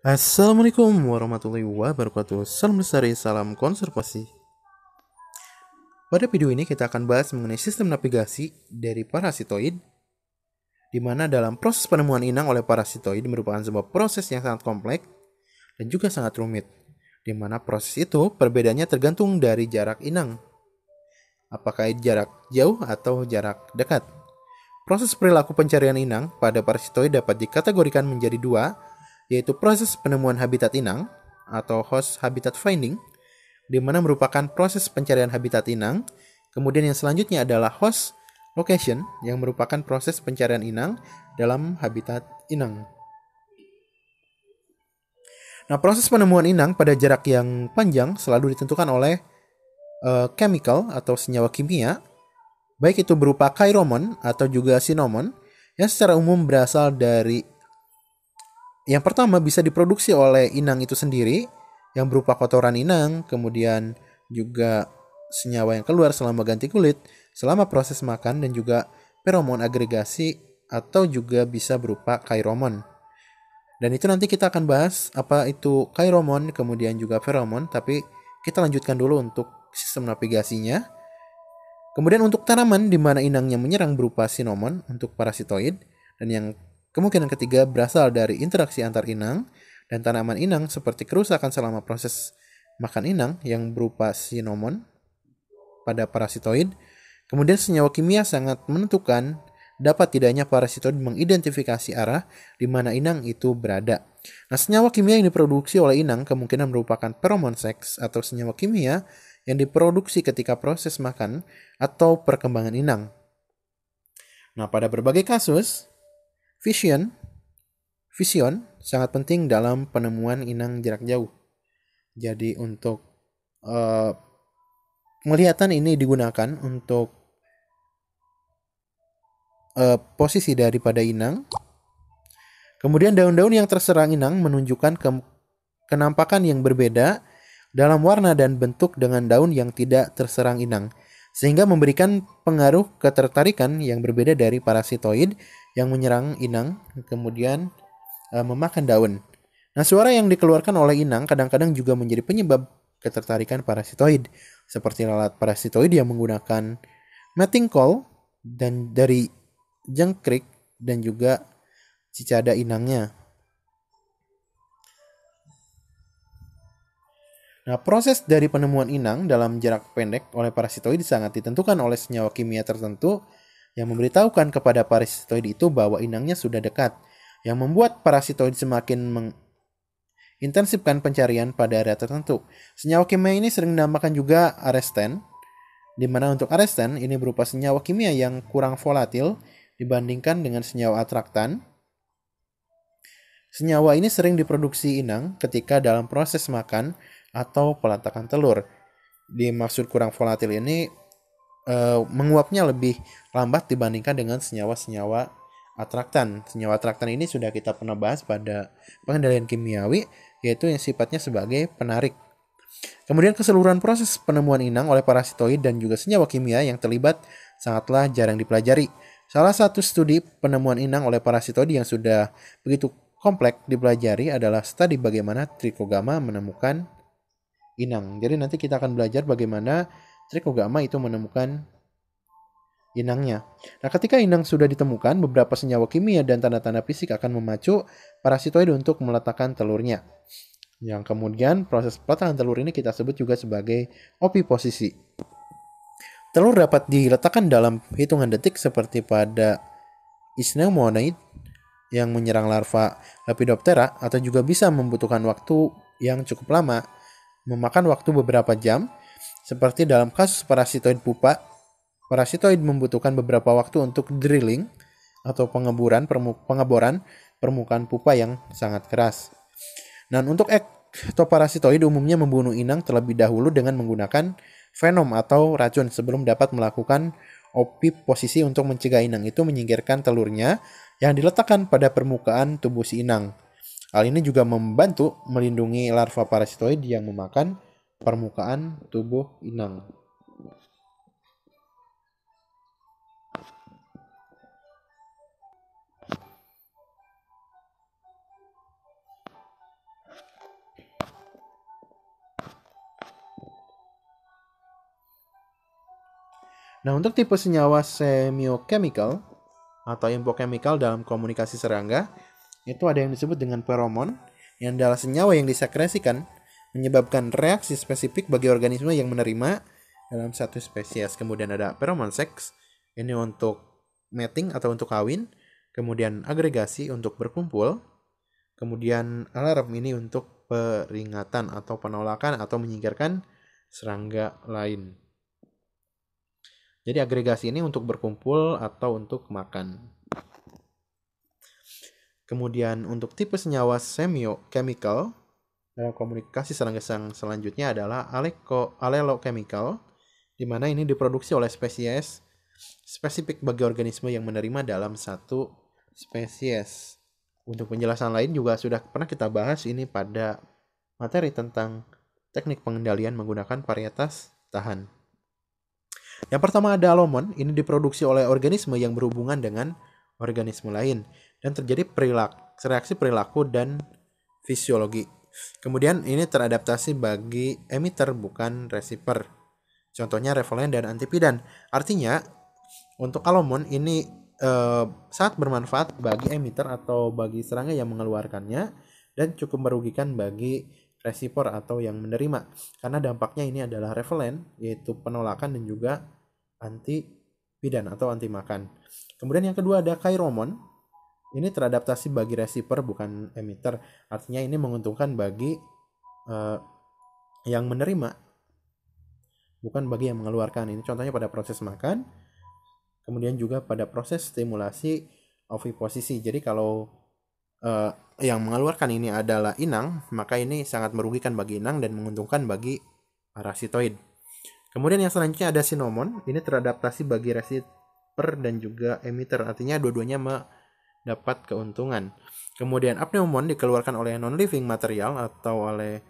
Assalamualaikum warahmatullahi wabarakatuh. Salam lestari, salam konservasi. Pada video ini kita akan bahas mengenai sistem navigasi dari parasitoid, di mana dalam proses penemuan inang oleh parasitoid merupakan sebuah proses yang sangat kompleks dan juga sangat rumit, di mana proses itu perbedaannya tergantung dari jarak inang, apakah jarak jauh atau jarak dekat. Proses perilaku pencarian inang pada parasitoid dapat dikategorikan menjadi dua, yaitu proses penemuan habitat inang atau host habitat finding, di mana merupakan proses pencarian habitat inang. Kemudian yang selanjutnya adalah host location, yang merupakan proses pencarian inang dalam habitat inang. Nah, proses penemuan inang pada jarak yang panjang selalu ditentukan oleh chemical atau senyawa kimia, baik itu berupa kairomon atau juga sinomon, yang secara umum berasal dari yang pertama bisa diproduksi oleh inang itu sendiri, yang berupa kotoran inang, kemudian juga senyawa yang keluar selama ganti kulit, selama proses makan, dan juga feromon agregasi atau juga bisa berupa kairomon. Dan itu nanti kita akan bahas apa itu kairomon, kemudian juga feromon, tapi kita lanjutkan dulu untuk sistem navigasinya. Kemudian untuk tanaman di mana inangnya menyerang berupa sinomon untuk parasitoid, dan yang kemungkinan ketiga berasal dari interaksi antar inang dan tanaman inang seperti kerusakan selama proses makan inang yang berupa sinomon pada parasitoid. Kemudian senyawa kimia sangat menentukan dapat tidaknya parasitoid mengidentifikasi arah di mana inang itu berada. Nah, senyawa kimia yang diproduksi oleh inang kemungkinan merupakan pheromone seks atau senyawa kimia yang diproduksi ketika proses makan atau perkembangan inang. Nah, pada berbagai kasus, vision sangat penting dalam penemuan inang jarak jauh. Jadi untuk penglihatan ini digunakan untuk posisi daripada inang. Kemudian daun-daun yang terserang inang menunjukkan kenampakan yang berbeda dalam warna dan bentuk dengan daun yang tidak terserang inang, sehingga memberikan pengaruh ketertarikan yang berbeda dari parasitoid yang menyerang inang kemudian memakan daun. Nah, suara yang dikeluarkan oleh inang kadang-kadang juga menjadi penyebab ketertarikan parasitoid, seperti lalat parasitoid yang menggunakan mating call dan dari jangkrik dan juga cicada inangnya. Nah, proses dari penemuan inang dalam jarak pendek oleh parasitoid sangat ditentukan oleh senyawa kimia tertentu yang memberitahukan kepada parasitoid itu bahwa inangnya sudah dekat, yang membuat parasitoid semakin mengintensifkan pencarian pada area tertentu. Senyawa kimia ini sering dinamakan juga arestin, di mana untuk arestin ini berupa senyawa kimia yang kurang volatil dibandingkan dengan senyawa atraktan. Senyawa ini sering diproduksi inang ketika dalam proses makan atau peletakan telur. Dimaksud kurang volatil ini menguapnya lebih lambat dibandingkan dengan senyawa-senyawa atraktan. Senyawa atraktan ini sudah kita pernah bahas pada pengendalian kimiawi, yaitu yang sifatnya sebagai penarik. Kemudian keseluruhan proses penemuan inang oleh parasitoid dan juga senyawa kimia yang terlibat sangatlah jarang dipelajari. Salah satu studi penemuan inang oleh parasitoid yang sudah begitu kompleks dipelajari adalah studi bagaimana Trichogama menemukan inang. Jadi nanti kita akan belajar bagaimana Trichogama itu menemukan inangnya. Nah, ketika inang sudah ditemukan, beberapa senyawa kimia dan tanda-tanda fisik akan memacu parasitoid untuk meletakkan telurnya. Yang kemudian proses peletakan telur ini kita sebut juga sebagai oviposisi. Telur dapat diletakkan dalam hitungan detik seperti pada Ichneumoniid yang menyerang larva Lepidoptera, atau juga bisa membutuhkan waktu yang cukup lama, memakan waktu beberapa jam, seperti dalam kasus parasitoid pupa. Parasitoid membutuhkan beberapa waktu untuk drilling atau pengeboran permukaan pupa yang sangat keras. Dan untuk ektoparasitoid umumnya membunuh inang terlebih dahulu dengan menggunakan venom atau racun sebelum dapat melakukan oviposisi untuk mencegah inang itu menyingkirkan telurnya yang diletakkan pada permukaan tubuh si inang. Hal ini juga membantu melindungi larva parasitoid yang memakan permukaan tubuh inang. Nah, untuk tipe senyawa semiochemical atau infochemical dalam komunikasi serangga, itu ada yang disebut dengan feromon, yang adalah senyawa yang disekresikan menyebabkan reaksi spesifik bagi organisme yang menerima dalam satu spesies. Kemudian ada feromon seks, ini untuk mating atau untuk kawin. Kemudian agregasi untuk berkumpul. Kemudian alarm ini untuk peringatan atau penolakan atau menyingkirkan serangga lain. Jadi agregasi ini untuk berkumpul atau untuk makan. Kemudian untuk tipe senyawa semiochemical dalam komunikasi serangga selanjutnya adalah allelochemical, di mana ini diproduksi oleh spesies spesifik bagi organisme yang menerima dalam satu spesies. Untuk penjelasan lain juga sudah pernah kita bahas ini pada materi tentang teknik pengendalian menggunakan varietas tahan. Yang pertama ada alomon, ini diproduksi oleh organisme yang berhubungan dengan organisme lain dan terjadi reaksi perilaku dan fisiologi. Kemudian ini teradaptasi bagi emitter bukan receiver. Contohnya revelen dan antipidan. Artinya untuk alomon ini sangat bermanfaat bagi emitter atau bagi serangga yang mengeluarkannya dan cukup merugikan bagi resipor atau yang menerima, karena dampaknya ini adalah revelen, yaitu penolakan dan juga antipidan atau anti makan. Kemudian yang kedua ada kairomon, ini teradaptasi bagi receiver bukan emitter, artinya ini menguntungkan bagi yang menerima bukan bagi yang mengeluarkan. Ini contohnya pada proses makan, kemudian juga pada proses stimulasi oviposisi. Jadi kalau yang mengeluarkan ini adalah inang, maka ini sangat merugikan bagi inang dan menguntungkan bagi parasitoid. Kemudian yang selanjutnya ada sinomon, ini teradaptasi bagi receiver dan juga emitter, artinya dua-duanya mendapat keuntungan. Kemudian apneumon dikeluarkan oleh non-living material atau oleh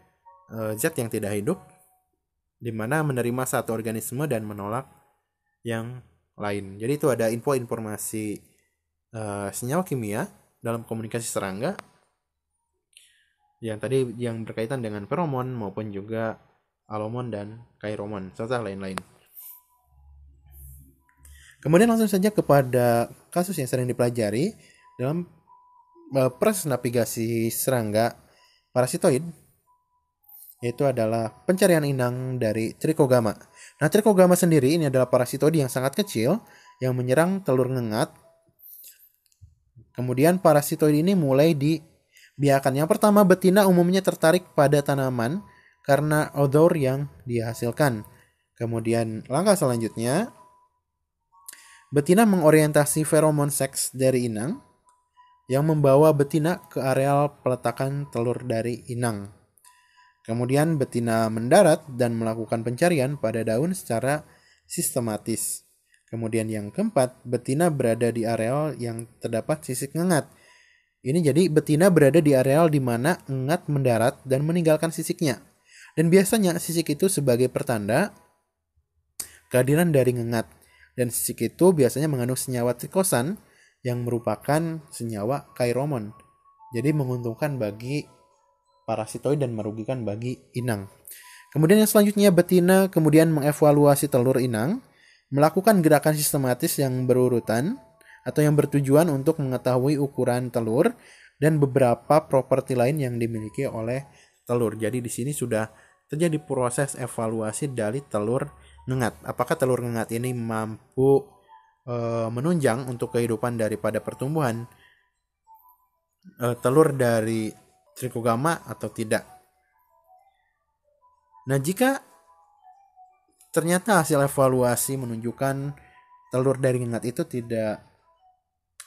zat yang tidak hidup, di mana menerima satu organisme dan menolak yang lain. Jadi itu ada informasi senyawa kimia dalam komunikasi serangga yang tadi yang berkaitan dengan feromon maupun juga alomon dan kairomon serta lain-lain. Kemudian langsung saja kepada kasus yang sering dipelajari dalam proses navigasi serangga parasitoid, yaitu adalah pencarian inang dari Trichogama. Nah, Trichogama sendiri ini adalah parasitoid yang sangat kecil yang menyerang telur ngengat. Kemudian parasitoid ini mulai dibiarkan. Yang pertama, betina umumnya tertarik pada tanaman karena odor yang dihasilkan. Kemudian langkah selanjutnya, betina mengorientasi feromon seks dari inang yang membawa betina ke areal peletakan telur dari inang. Kemudian betina mendarat dan melakukan pencarian pada daun secara sistematis. Kemudian yang keempat, betina berada di areal yang terdapat sisik ngengat. Ini jadi betina berada di areal di mana ngengat mendarat dan meninggalkan sisiknya. Dan biasanya sisik itu sebagai pertanda kehadiran dari ngengat. Dan sisik itu biasanya mengandung senyawa trikosan yang merupakan senyawa kairomon. Jadi menguntungkan bagi parasitoid dan merugikan bagi inang. Kemudian yang selanjutnya, betina kemudian mengevaluasi telur inang, melakukan gerakan sistematis yang berurutan atau yang bertujuan untuk mengetahui ukuran telur dan beberapa properti lain yang dimiliki oleh telur. Jadi di sini sudah terjadi proses evaluasi dari telur ngengat. Apakah telur ngengat ini mampu menunjang untuk kehidupan daripada pertumbuhan telur dari Trichogama atau tidak. Nah, jika ternyata hasil evaluasi menunjukkan telur dari ngengat itu tidak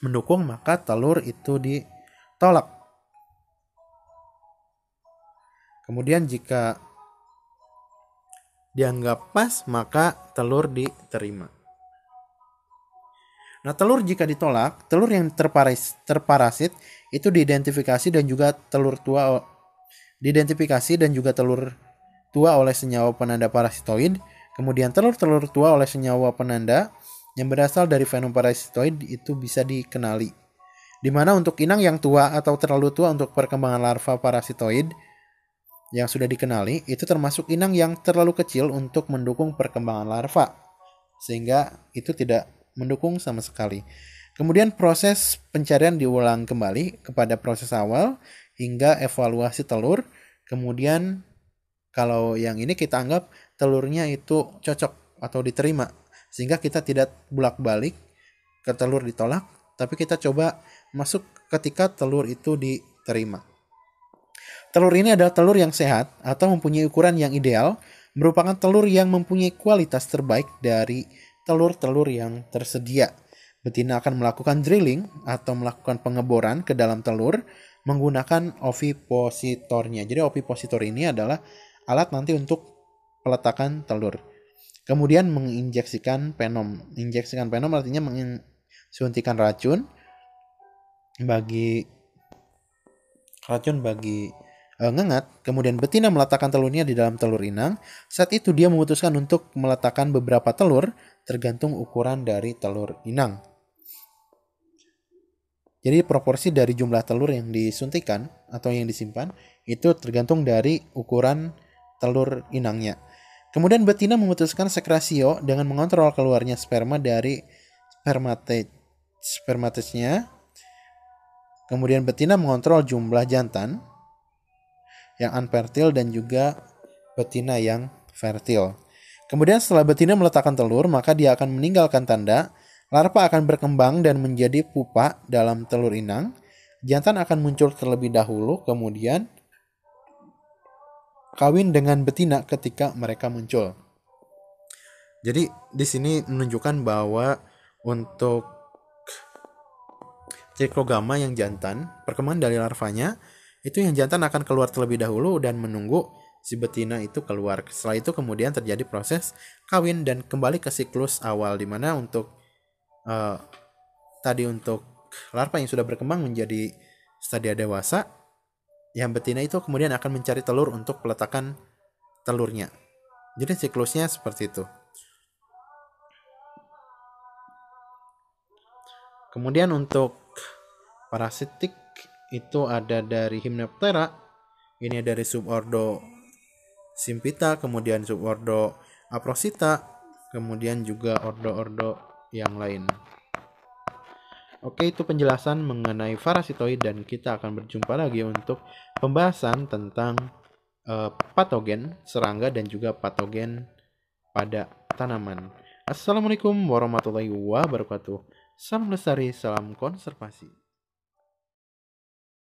mendukung, maka telur itu ditolak. Kemudian jika dianggap pas, maka telur diterima. Nah, telur jika ditolak, telur yang terparasit itu diidentifikasi dan juga telur tua oleh senyawa penanda parasitoid. Kemudian telur-telur tua oleh senyawa penanda yang berasal dari venom parasitoid itu bisa dikenali. Di mana untuk inang yang tua atau terlalu tua untuk perkembangan larva parasitoid yang sudah dikenali, itu termasuk inang yang terlalu kecil untuk mendukung perkembangan larva. sehingga itu tidak mendukung sama sekali. Kemudian proses pencarian diulang kembali kepada proses awal hingga evaluasi telur. Kemudian kalau yang ini kita anggap telurnya itu cocok atau diterima, sehingga kita tidak bolak-balik ke telur ditolak, tapi kita coba masuk ketika telur itu diterima. Telur ini adalah telur yang sehat atau mempunyai ukuran yang ideal, merupakan telur yang mempunyai kualitas terbaik dari telur-telur yang tersedia. Betina akan melakukan drilling atau melakukan pengeboran ke dalam telur menggunakan ovipositornya. Jadi ovipositor ini adalah alat nanti untuk peletakan telur. Kemudian menginjeksikan penom. Injeksikan penom artinya suntikan racun bagi ngengat. Kemudian betina meletakkan telurnya di dalam telur inang. Saat itu dia memutuskan untuk meletakkan beberapa telur tergantung ukuran dari telur inang. Jadi proporsi dari jumlah telur yang disuntikan atau yang disimpan itu tergantung dari ukuran telur inangnya. Kemudian betina memutuskan sekrasio dengan mengontrol keluarnya sperma dari spermatesnya. Kemudian betina mengontrol jumlah jantan yang unfertil dan juga betina yang fertil. Kemudian setelah betina meletakkan telur, maka dia akan meninggalkan tanda. Larva akan berkembang dan menjadi pupa dalam telur inang. Jantan akan muncul terlebih dahulu, kemudian kawin dengan betina ketika mereka muncul. Jadi di sini menunjukkan bahwa untuk triklogama yang jantan, perkembangan dari larvanya, itu yang jantan akan keluar terlebih dahulu dan menunggu si betina itu keluar. Setelah itu kemudian terjadi proses kawin dan kembali ke siklus awal, di mana untuk tadi untuk larva yang sudah berkembang menjadi stadia dewasa, yang betina itu kemudian akan mencari telur untuk peletakan telurnya. Jadi siklusnya seperti itu. Kemudian untuk parasitik itu ada dari Hymenoptera. Ini dari subordo Symphyta, kemudian subordo Aprosita, kemudian juga ordo-ordo yang lain. Oke, itu penjelasan mengenai parasitoid dan kita akan berjumpa lagi untuk pembahasan tentang patogen serangga dan juga patogen pada tanaman. Assalamualaikum warahmatullahi wabarakatuh. Salam lestari, salam konservasi.